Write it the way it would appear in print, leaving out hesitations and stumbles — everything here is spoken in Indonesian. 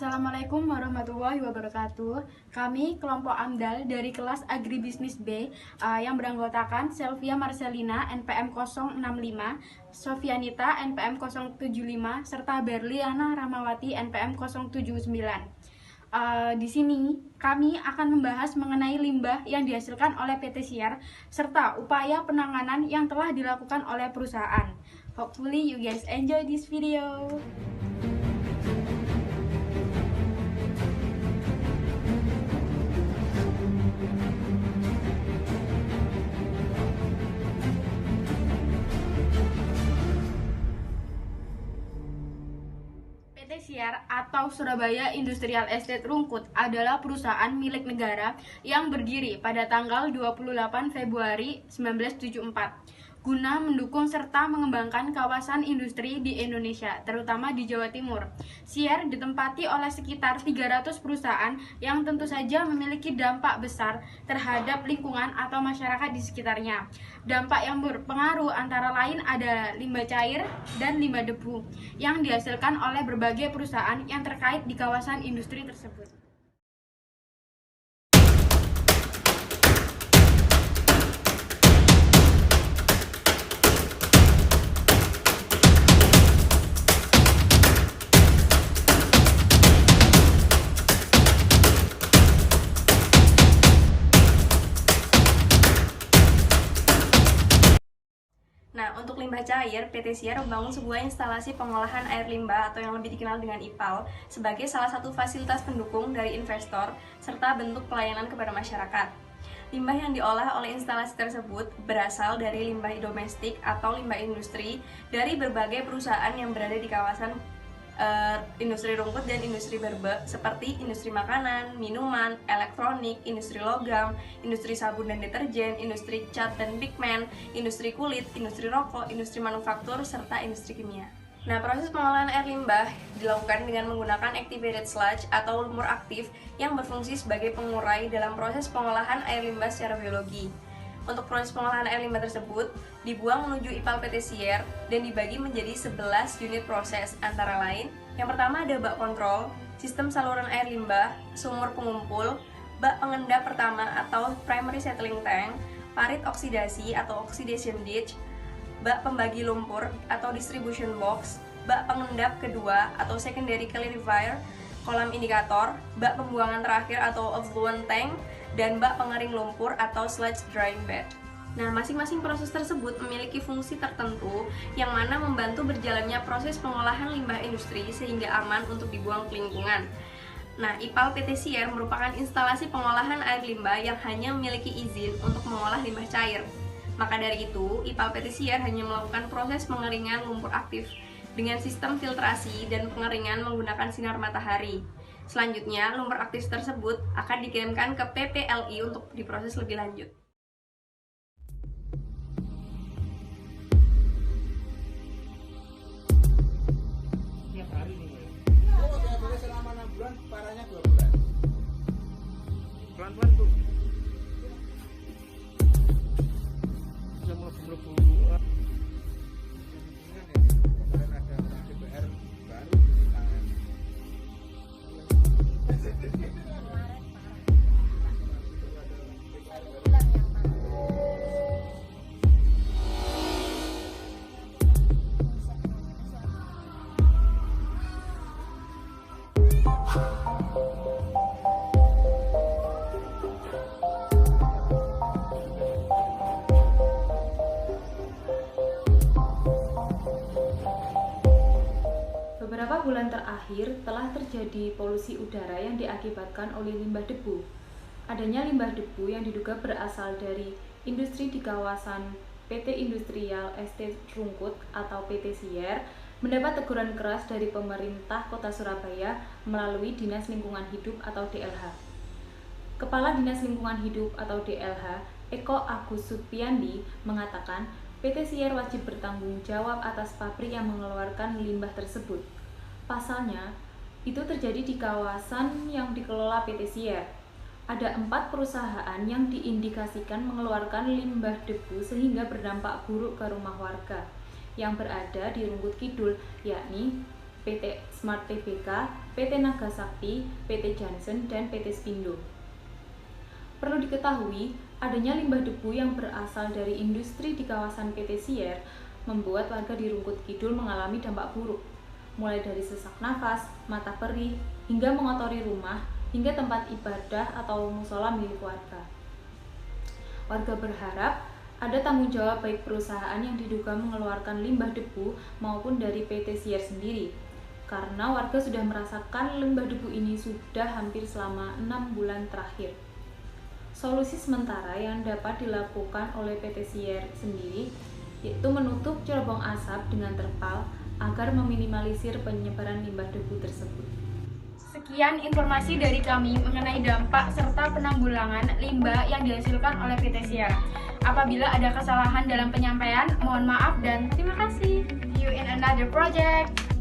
Assalamualaikum warahmatullahi wabarakatuh. Kami kelompok AMDAL dari kelas Agribisnis B yang beranggotakan Selvia Marcelina NPM 065, Sofianita NPM 075, serta Berliana Rahmawati NPM 079. Di sini kami akan membahas mengenai limbah yang dihasilkan oleh PT Siar serta upaya penanganan yang telah dilakukan oleh perusahaan. Hopefully you guys enjoy this video. PT Siar atau Surabaya Industrial Estate Rungkut adalah perusahaan milik negara yang berdiri pada tanggal 28 Februari 1974 guna mendukung serta mengembangkan kawasan industri di Indonesia, terutama di Jawa Timur. Siar ditempati oleh sekitar 300 perusahaan yang tentu saja memiliki dampak besar terhadap lingkungan atau masyarakat di sekitarnya. Dampak yang berpengaruh antara lain adalah limbah cair dan limbah debu yang dihasilkan oleh berbagai perusahaan yang terkait di kawasan industri tersebut. Nah, untuk limbah cair, PT Siar membangun sebuah instalasi pengolahan air limbah atau yang lebih dikenal dengan IPAL sebagai salah satu fasilitas pendukung dari investor serta bentuk pelayanan kepada masyarakat. Limbah yang diolah oleh instalasi tersebut berasal dari limbah domestik atau limbah industri dari berbagai perusahaan yang berada di kawasan industri rungkut dan industri berbe seperti industri makanan, minuman, elektronik, industri logam, industri sabun dan deterjen, industri cat dan pigmen, industri kulit, industri rokok, industri manufaktur, serta industri kimia. Nah, proses pengolahan air limbah dilakukan dengan menggunakan activated sludge atau lumpur aktif yang berfungsi sebagai pengurai dalam proses pengolahan air limbah secara biologi. Untuk proses pengolahan air limbah tersebut dibuang menuju IPAL PT Siar dan dibagi menjadi 11 unit proses, antara lain yang pertama ada bak kontrol, sistem saluran air limbah, sumur pengumpul, bak pengendap pertama atau primary settling tank, parit oksidasi atau oxidation ditch, bak pembagi lumpur atau distribution box, bak pengendap kedua atau secondary clarifier, kolam indikator, bak pembuangan terakhir atau effluent tank, dan bak pengering lumpur atau sludge drying bed. Nah, masing-masing proses tersebut memiliki fungsi tertentu yang mana membantu berjalannya proses pengolahan limbah industri sehingga aman untuk dibuang ke lingkungan. Nah, IPAL PT Siar merupakan instalasi pengolahan air limbah yang hanya memiliki izin untuk mengolah limbah cair. Maka dari itu, IPAL PT Siar hanya melakukan proses pengeringan lumpur aktif dengan sistem filtrasi dan pengeringan menggunakan sinar matahari. Selanjutnya, lumpur aktif tersebut akan dikirimkan ke PPLI untuk diproses lebih lanjut. Tiap hari nih. Oh, tiap hari selama 6 bulan, parahnya 2 bulan. Pelan-pelan, Bu. Bisa melebu-melebu. Kemarin ada orang DPR baru di tangan. Beberapa bulan terakhir telah terjadi polusi udara yang diakibatkan oleh limbah debu. Adanya limbah debu yang diduga berasal dari industri di kawasan PT Industrial Estate Rungkut atau PT Siar mendapat teguran keras dari pemerintah Kota Surabaya melalui Dinas Lingkungan Hidup atau DLH. Kepala Dinas Lingkungan Hidup atau DLH, Eko Agus Supiandi, mengatakan PT Siar wajib bertanggung jawab atas pabrik yang mengeluarkan limbah tersebut. Pasalnya, itu terjadi di kawasan yang dikelola PT Siar. Ada 4 perusahaan yang diindikasikan mengeluarkan limbah debu sehingga berdampak buruk ke rumah warga yang berada di Rungkut Kidul, yakni PT Smart Tbk, PT Nagasakti, PT Johnson, dan PT Spindo. Perlu diketahui, adanya limbah debu yang berasal dari industri di kawasan PT Sierre membuat warga di Rungkut Kidul mengalami dampak buruk, mulai dari sesak nafas, mata perih, hingga mengotori rumah, hingga tempat ibadah atau musola milik warga. Warga berharap ada tanggung jawab baik perusahaan yang diduga mengeluarkan limbah debu maupun dari PT Sierre sendiri, karena warga sudah merasakan limbah debu ini sudah hampir selama 6 bulan terakhir. Solusi sementara yang dapat dilakukan oleh PT Sierre sendiri yaitu menutup cerobong asap dengan terpal agar meminimalisir penyebaran limbah debu tersebut. Sekian informasi dari kami mengenai dampak serta penanggulangan limbah yang dihasilkan oleh PT Sierre. Apabila ada kesalahan dalam penyampaian, mohon maaf dan terima kasih. See you in another project.